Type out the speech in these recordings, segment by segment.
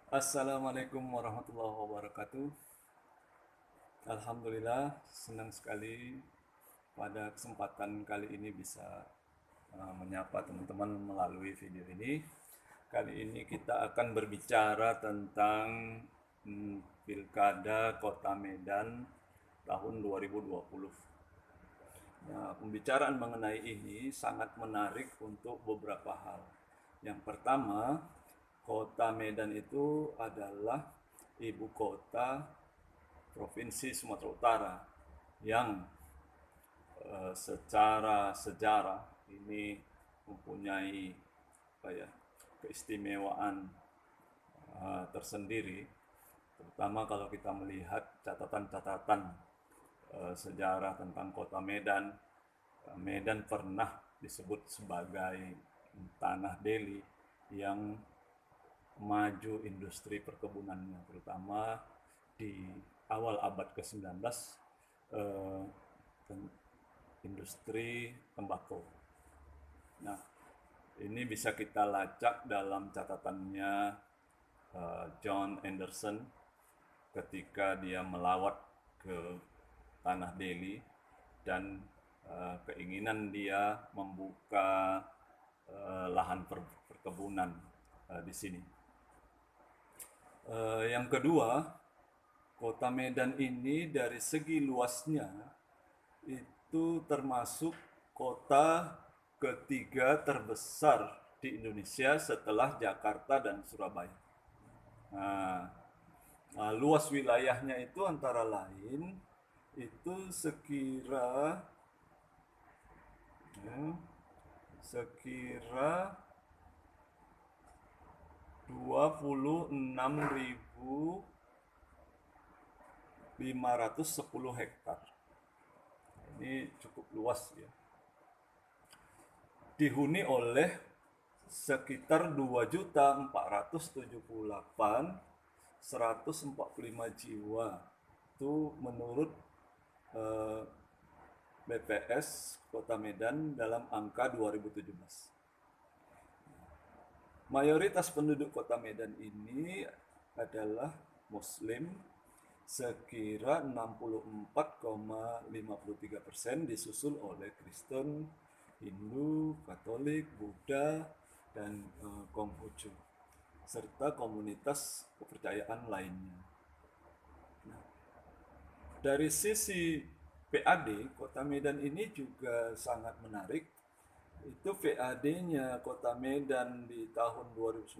Assalamualaikum warahmatullahi wabarakatuh. Alhamdulillah, senang sekali pada kesempatan kali ini bisa menyapa teman-teman melalui video ini. Kali ini kita akan berbicara tentang Pilkada Kota Medan tahun 2020. Nah, pembicaraan mengenai ini sangat menarik untuk beberapa hal. Yang pertama, Kota Medan itu adalah ibu kota Provinsi Sumatera Utara yang secara sejarah ini mempunyai apa ya, keistimewaan tersendiri, terutama kalau kita melihat catatan-catatan sejarah tentang Kota Medan. Medan pernah disebut sebagai tanah Delhi yang maju industri perkebunannya, terutama di awal abad ke-19, eh, industri tembakau. Nah, ini bisa kita lacak dalam catatannya John Anderson ketika dia melawat ke tanah Delhi dan keinginan dia membuka lahan perkebunan di sini. Yang kedua, Kota Medan ini dari segi luasnya itu termasuk kota ketiga terbesar di Indonesia setelah Jakarta dan Surabaya. Nah, luas wilayahnya itu antara lain itu ya, sekira 26.510 hektar. Ini cukup luas ya. Dihuni oleh sekitar 2.478.145 jiwa. Itu menurut BPS Kota Medan dalam angka 2017. Mayoritas penduduk Kota Medan ini adalah Muslim, sekira 64,53%, disusul oleh Kristen, Hindu, Katolik, Buddha, dan Konghucu, serta komunitas kepercayaan lainnya. Nah, dari sisi PAD, Kota Medan ini juga sangat menarik. Itu PAD-nya Kota Medan di tahun 2019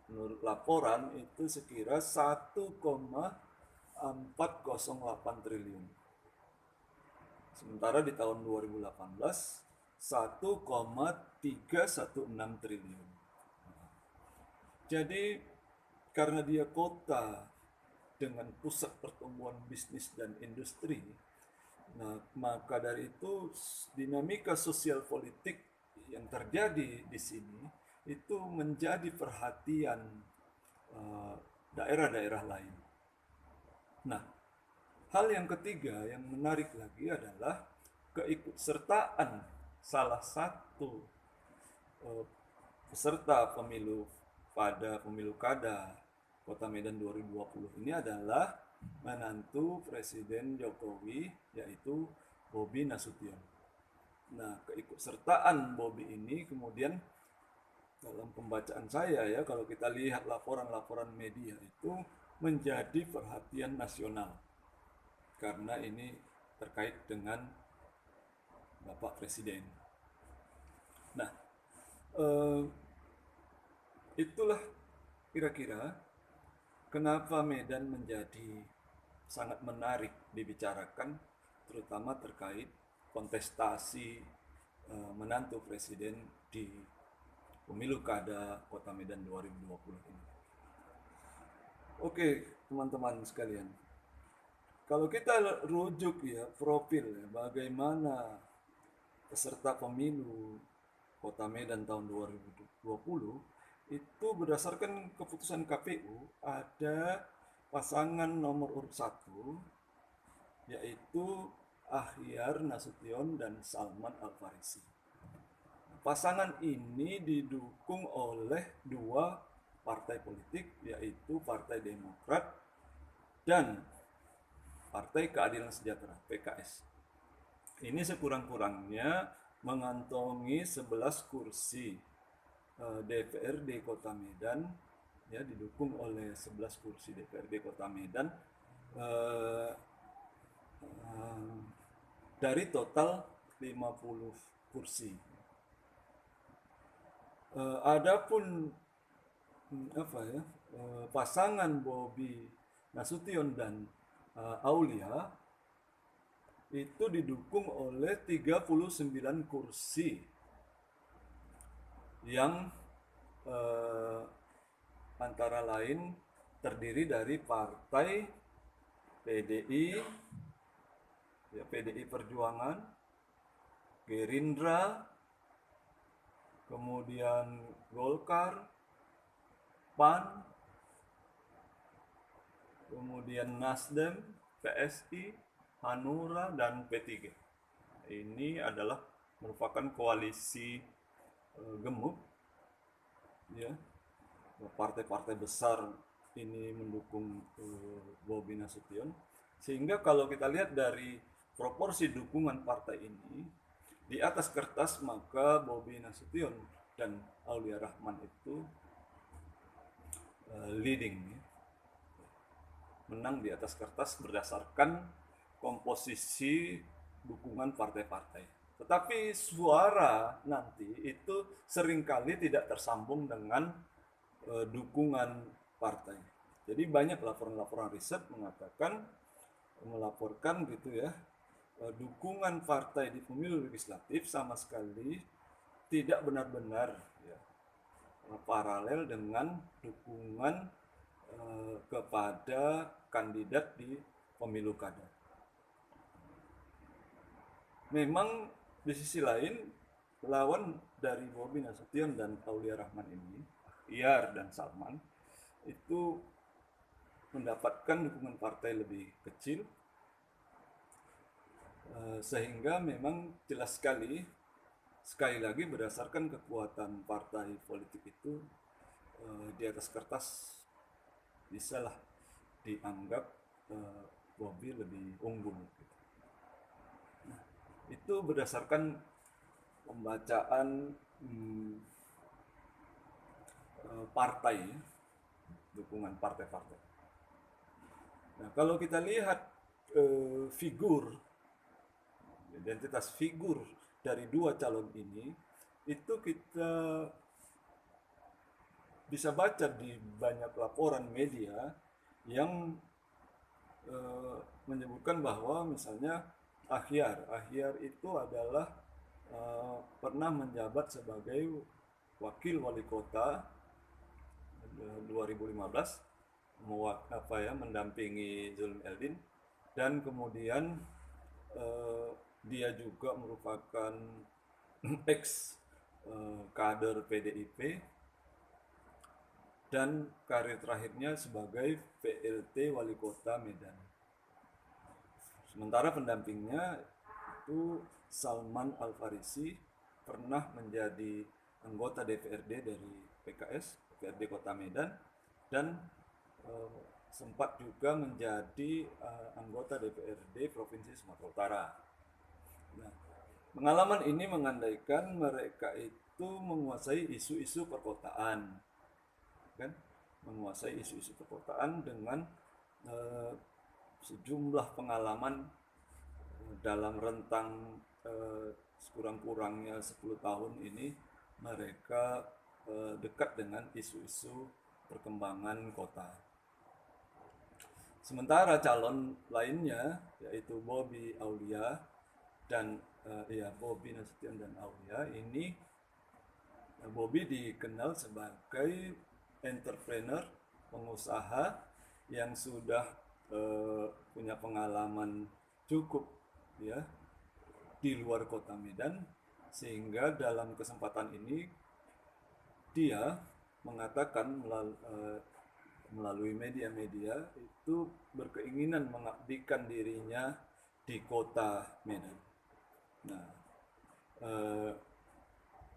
menurut laporan itu sekira 1,408 triliun. Sementara di tahun 2018 1,316 triliun. Jadi karena dia kota dengan pusat pertumbuhan bisnis dan industri, nah, maka dari itu dinamika sosial politik yang terjadi di sini itu menjadi perhatian daerah-daerah lain. Nah, hal yang ketiga yang menarik lagi adalah keikutsertaan salah satu peserta pemilu pada pemilu kada Kota Medan 2020 ini adalah menantu Presiden Jokowi, yaitu Bobi Nasution. Nah, keikutsertaan Bobi ini kemudian dalam pembacaan saya ya, kalau kita lihat laporan-laporan media itu menjadi perhatian nasional karena ini terkait dengan Bapak Presiden. Nah, eh, itulah kira-kira kenapa Medan menjadi sangat menarik dibicarakan, terutama terkait kontestasi menantu presiden di pemilu kada Kota Medan 2020 ini. Oke, teman-teman sekalian. Kalau kita rujuk ya profil ya, bagaimana peserta pemilu Kota Medan tahun 2020 itu berdasarkan keputusan KPU ada pasangan nomor urut 1 yaitu Ahyar Nasution dan Salman Al-Farisi. Pasangan ini didukung oleh dua partai politik, yaitu Partai Demokrat dan Partai Keadilan Sejahtera (PKS). Ini sekurang-kurangnya mengantongi 11 kursi DPRD Kota Medan, ya, didukung oleh 11 kursi DPRD Kota Medan dari total 50 kursi. Adapun pasangan Bobi Nasution dan Aulia itu didukung oleh 39 kursi yang antara lain terdiri dari partai PDI, ya, PDI Perjuangan, Gerindra, kemudian Golkar, PAN, kemudian Nasdem, PSI, Hanura, dan P3. Ini adalah merupakan koalisi gemuk, ya. Partai-partai besar ini mendukung Bobi Nasution, sehingga kalau kita lihat dari proporsi dukungan partai ini di atas kertas, maka Bobi Nasution dan Aulia Rahman itu leading, ya. Menang di atas kertas berdasarkan komposisi dukungan partai-partai. Tetapi suara nanti itu seringkali tidak tersambung dengan dukungan partai. Jadi banyak laporan-laporan riset melaporkan gitu ya, dukungan partai di pemilu legislatif sama sekali tidak benar-benar, ya, paralel dengan dukungan kepada kandidat di pemilu kada. Memang di sisi lain, lawan dari Bobi Nasution dan Aulia Rahman ini, Iar dan Salman, itu mendapatkan dukungan partai lebih kecil, sehingga memang jelas sekali lagi berdasarkan kekuatan partai politik itu di atas kertas bisalah dianggap Bobi lebih unggul. Nah, itu berdasarkan pembacaan partai, dukungan partai-partai. Nah, kalau kita lihat figur, identitas figur dari dua calon ini, itu kita bisa baca di banyak laporan media yang menyebutkan bahwa misalnya Ahyar itu adalah pernah menjabat sebagai wakil wali kota 2015, mendampingi Zulm Eldin, dan kemudian dia juga merupakan ex kader PDIP dan karir terakhirnya sebagai PLT Wali Kota Medan. Sementara pendampingnya itu Salman Al-Farisi, pernah menjadi anggota DPRD dari PKS, DPRD Kota Medan, dan sempat juga menjadi anggota DPRD Provinsi Sumatera Utara. Nah, pengalaman ini mengandaikan mereka itu menguasai isu-isu perkotaan, kan? Menguasai isu-isu perkotaan dengan sejumlah pengalaman dalam rentang sekurang-kurangnya 10 tahun ini. Mereka dekat dengan isu-isu perkembangan kota. Sementara calon lainnya, yaitu Bobi Aulia dan Bobi Nasution dan Aulia ini, Bobi dikenal sebagai entrepreneur, pengusaha yang sudah punya pengalaman cukup, ya, di luar kota Medan, sehingga dalam kesempatan ini dia mengatakan melalui media-media itu berkeinginan mengabdikan dirinya di kota Medan. Nah,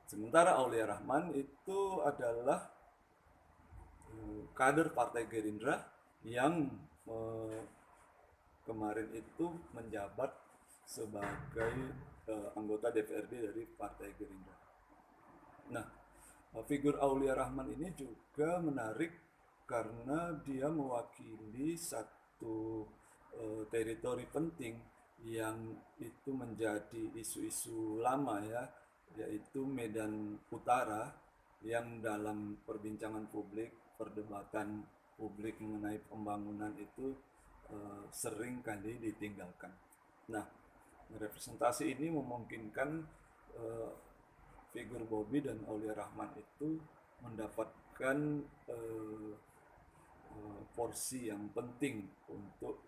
sementara Aulia Rahman itu adalah kader Partai Gerindra yang kemarin itu menjabat sebagai anggota DPRD dari Partai Gerindra. Nah, figur Aulia Rahman ini juga menarik karena dia mewakili satu teritori penting yang itu menjadi isu-isu lama ya, yaitu Medan Utara, yang dalam perbincangan publik, perdebatan publik mengenai pembangunan itu sering kali ditinggalkan. Nah, representasi ini memungkinkan figur Bobi dan Aulia Rahman itu mendapatkan porsi yang penting untuk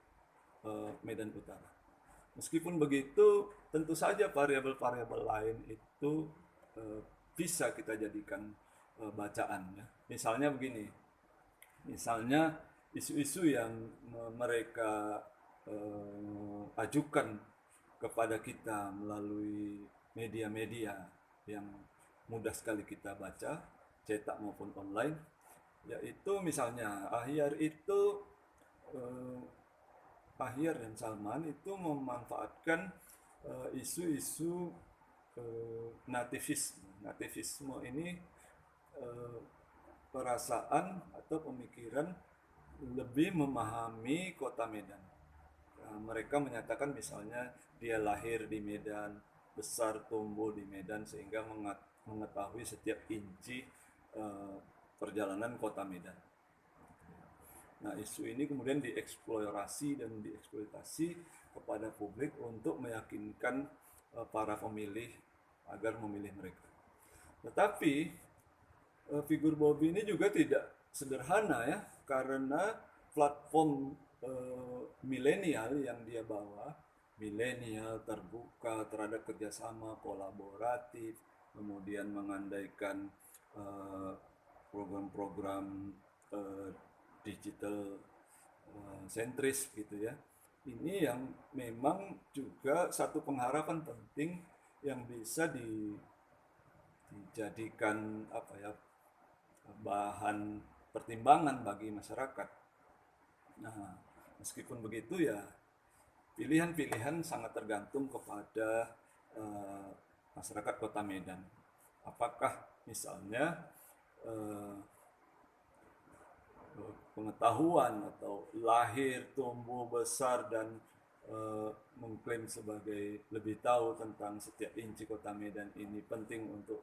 Medan Utara. Meskipun begitu, tentu saja variabel-variabel lain itu bisa kita jadikan bacaan ya. Misalnya begini, misalnya isu-isu yang mereka ajukan kepada kita melalui media-media yang mudah sekali kita baca, cetak maupun online, yaitu misalnya Ahyar dan Salman itu memanfaatkan isu-isu nativisme. Nativisme ini perasaan atau pemikiran lebih memahami kota Medan. Mereka menyatakan misalnya dia lahir di Medan, besar tumbuh di Medan, sehingga mengetahui setiap inci perjalanan kota Medan. Nah, isu ini kemudian dieksplorasi dan dieksploitasi kepada publik untuk meyakinkan para pemilih agar memilih mereka. Tetapi figur Bobi ini juga tidak sederhana ya, karena platform milenial yang dia bawa, milenial terbuka terhadap kerjasama kolaboratif, kemudian mengandaikan program-program digital sentris gitu ya. Ini yang memang juga satu pengharapan penting yang bisa dijadikan bahan pertimbangan bagi masyarakat. Nah, meskipun begitu ya, pilihan-pilihan sangat tergantung kepada masyarakat Kota Medan. Apakah misalnya pengetahuan atau lahir, tumbuh, besar, dan mengklaim sebagai lebih tahu tentang setiap inci kota Medan ini penting untuk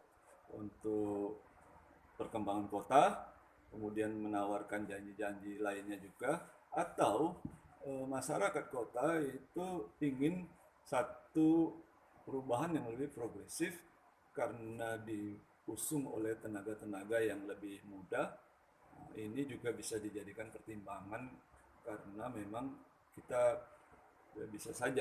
perkembangan kota, kemudian menawarkan janji-janji lainnya juga, atau masyarakat kota itu ingin satu perubahan yang lebih progresif karena diusung oleh tenaga-tenaga yang lebih muda. Ini juga bisa dijadikan pertimbangan karena memang kita bisa saja